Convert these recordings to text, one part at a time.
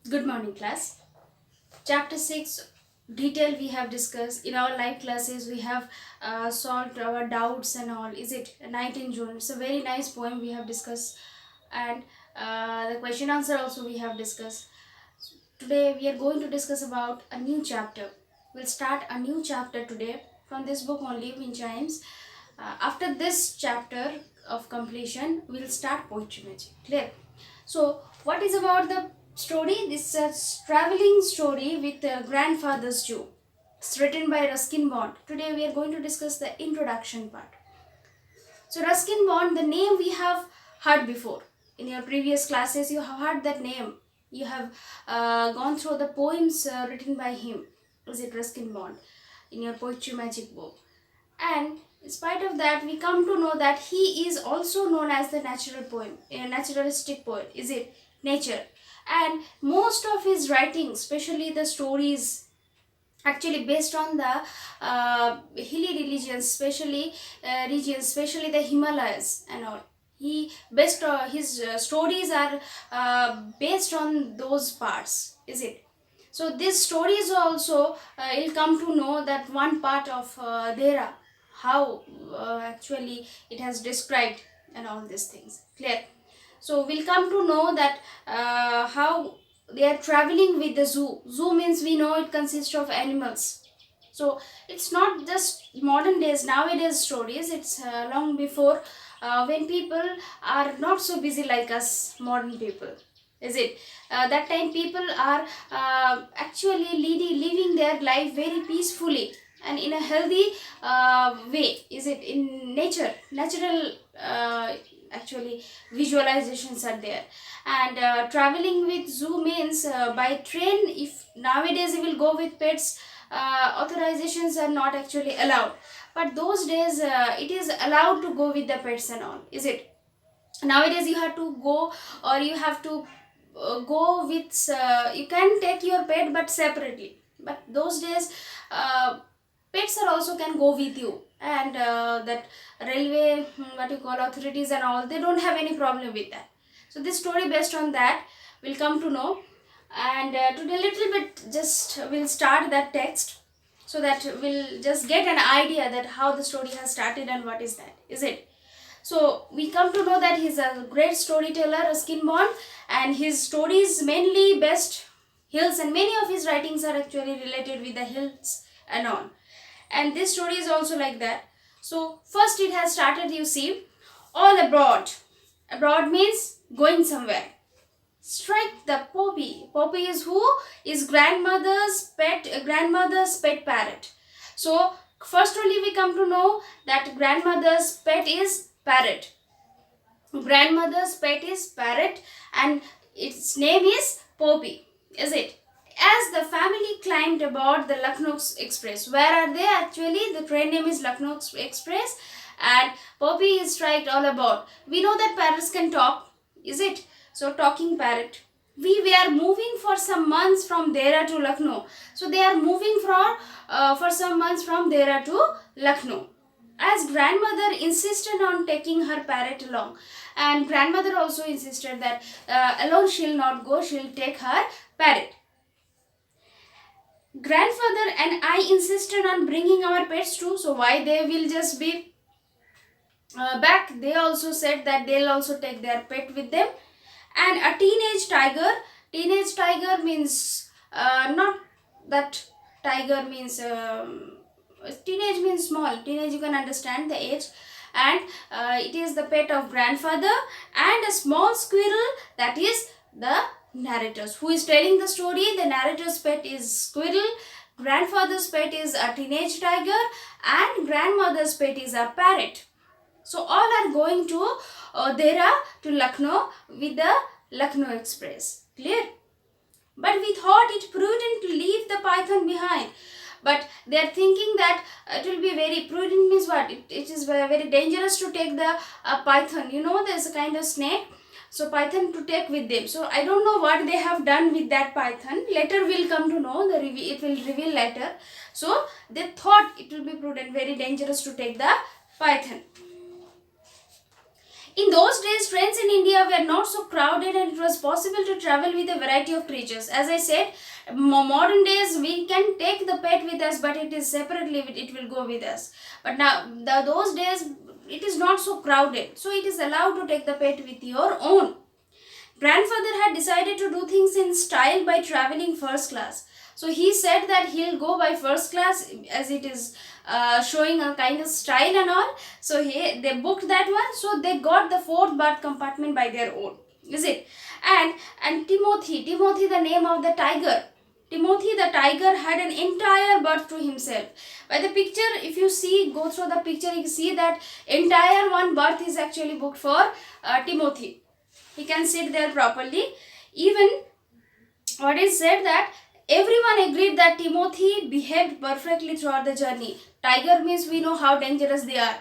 Good morning, class. Chapter 6 detail we have discussed in our live classes. We have solved our doubts and all. Is it Night in June? It's a very nice poem we have discussed, and the question answer also we have discussed. Today we are going to discuss about a new chapter. We'll start a new chapter today from this book only, Wind Chimes. After this chapter of completion, we'll start poetry magic. Clear? So, what is about the story? This is a traveling story with grandfather's Jew. It's written by Ruskin Bond. Today we are going to discuss the introduction part. So, Ruskin Bond, the name we have heard before. In your previous classes, you have heard that name. You have gone through the poems written by him. Is it Ruskin Bond in your poetry magic book? And in spite of that, we come to know that he is also known as the natural poem, a naturalistic poet. Is it nature? And most of his writings, especially the stories, actually based on the hilly regions, especially the Himalayas and all. He best his stories are based on those parts. Is it? So this story is also you'll come to know that one part of Dera, how actually it has described and all these things. Clear? So we'll come to know that how they are traveling with the zoo. Zoo means we know it consists of animals. So it's not just modern days, nowadays stories. It's long before when people are not so busy like us modern people. Is it? That time people are actually living their life very peacefully and in a healthy way. Is it? In natural actually visualizations are there. And traveling with zoo means by train. If nowadays you will go with pets, authorizations are not actually allowed, but those days it is allowed to go with the pets and all. Is it? Nowadays you have to go, or you have to go with you can take your pet but separately, but those days pets are also can go with you. And that railway what you call authorities and all, they don't have any problem with that. So this story based on that will come to know. And today little bit just we'll start that text, so that we'll just get an idea that how the story has started and what is that. Is it? So we come to know that he's a great storyteller, Ruskin Bond, and his stories mainly best hills, and many of his writings are actually related with the hills and all. And this story is also like that. So first it has started, you see, all abroad. Abroad means going somewhere. Strike the poppy. Poppy is who? Is grandmother's pet parrot. So first only we come to know that grandmother's pet is parrot. Grandmother's pet is parrot, and its name is Poppy. Is it? As the family climbed aboard the Lucknow Express. Where are they actually? The train name is Lucknow Express, and Poppy is striked all about. We know that parrots can talk. Is it? So talking parrot. We were moving for some months from Dera to Lucknow. So they are moving for some months from Dera to Lucknow. As grandmother insisted on taking her parrot along, and grandmother also insisted that alone she'll not go, she'll take her parrot. Grandfather and I insisted on bringing our pets too, so why they will just be back? They also said that they'll also take their pet with them. And a teenage tiger means not that tiger means teenage means small. Teenage, you can understand the age. And it is the pet of grandfather, and a small squirrel, that is the narrators who is telling the story. The narrator's pet is squirrel, grandfather's pet is a teenage tiger, and grandmother's pet is a parrot. So all are going to Dera to Lucknow with the Lucknow Express. Clear? But we thought it prudent to leave the python behind. But they are thinking that it will be very prudent means what? It is very dangerous to take the python. You know, there's a kind of snake. So python to take with them. So I don't know what they have done with that python. Later we'll come to know. It will reveal later. So they thought it will be prudent, very dangerous to take the python. In those days, trains in India were not so crowded and it was possible to travel with a variety of creatures. As I said, modern days we can take the pet with us, but it is separately, it will go with us. But now, those days, it is not so crowded. So it is allowed to take the pet with your own. Grandfather had decided to do things in style by traveling first class. So he said that he'll go by first class as it is showing a kind of style and all. So they booked that one. So they got the fourth berth compartment by their own. Is it? And Timothy, the name of the tiger. Timothy the tiger had an entire berth to himself. By the picture, if you see, go through the picture, you see that entire one berth is actually booked for Timothy. He can sit there properly. Even what is said that everyone agreed that Timothy behaved perfectly throughout the journey. Tiger means we know how dangerous they are.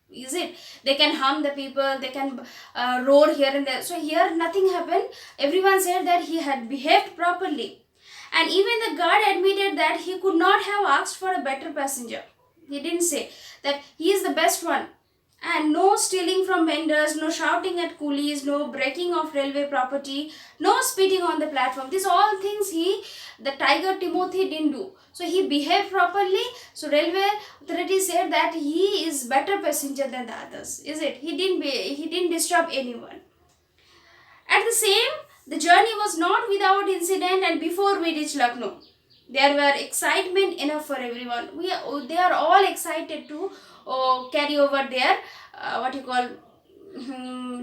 Is it? They can harm the people, they can roar here and there. So here nothing happened. Everyone said that he had behaved properly. And even the guard admitted that he could not have asked for a better passenger. He didn't say that he is the best one. And no stealing from vendors, no shouting at coolies, no breaking of railway property, no spitting on the platform. These all things the tiger Timothy didn't do. So he behaved properly. So railway authority said that he is better passenger than the others. Is it? He didn't disturb anyone. At the same, the journey was not without incident, and before we reached Lucknow, there were excitement enough for everyone. They are all excited to carry over their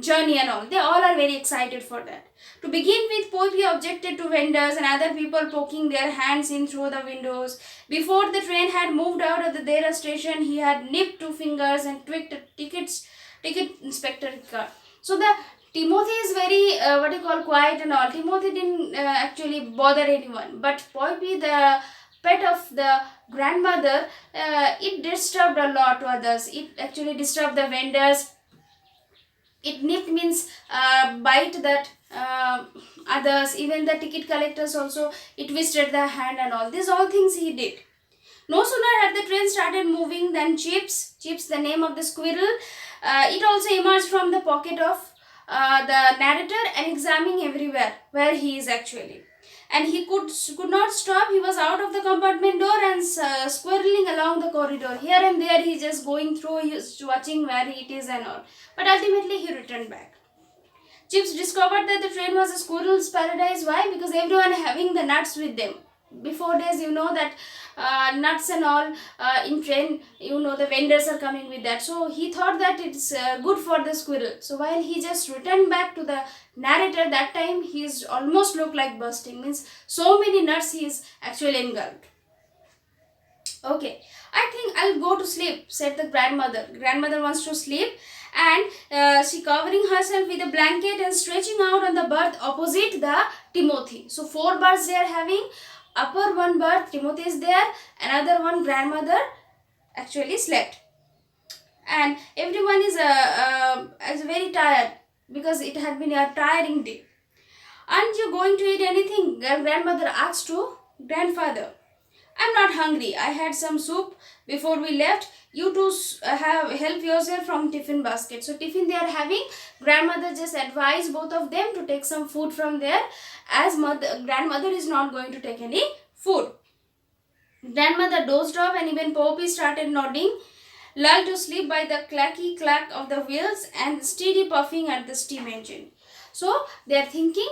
journey and all. They all are very excited for that. To begin with, Poppy objected to vendors and other people poking their hands in through the windows. Before the train had moved out of the Dera station, he had nipped 2 fingers and tweaked a ticket inspector card. So the Timothy is very quiet and all. Timothy didn't actually bother anyone. But Poppy, the pet of the grandmother, it disturbed a lot to others. It actually disturbed the vendors. It nipped means bite that others, even the ticket collectors also, it twisted the hand and all. These all things he did. No sooner had the train started moving than Chips, the name of the squirrel, it also emerged from the pocket of the narrator and examining everywhere where he is actually. And he could not stop. He was out of the compartment door and squirreling along the corridor. Here and there he just going through, he was watching where it is and all. But ultimately he returned back. Chips discovered that the train was a squirrel's paradise. Why? Because everyone having the nuts with them. Before days, you know that nuts and all in train, you know the vendors are coming with that. So he thought that it's good for the squirrel. So while he just returned back to the narrator, that time he's almost looked like bursting. Means so many nuts he is actually engulfed. Okay, I think I'll go to sleep, said the grandmother. Grandmother wants to sleep, and she covering herself with a blanket and stretching out on the berth opposite the Timothy. So 4 berths they are having. Upper one berth, Timothy is there. Another one, grandmother actually slept. And everyone is very tired because it had been a tiring day. Aren't you going to eat anything? Grandmother asked to grandfather. I'm not hungry. I had some soup before we left. You two help yourself from tiffin basket. So tiffin they are having. Grandmother just advised both of them to take some food from there, as grandmother is not going to take any food. Grandmother dozed off and even Poppy started nodding, lulled to sleep by the clacky clack of the wheels and steady puffing at the steam engine. So they are thinking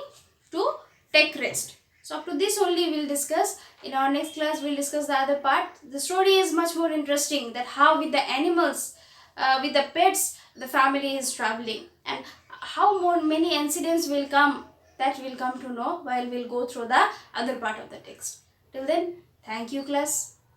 to take rest. So up to this only we'll discuss. In our next class we'll discuss the other part. The story is much more interesting, that how with the animals, with the pets, the family is traveling, and how many incidents will come, that will come to know while we'll go through the other part of the text. Till then, thank you class.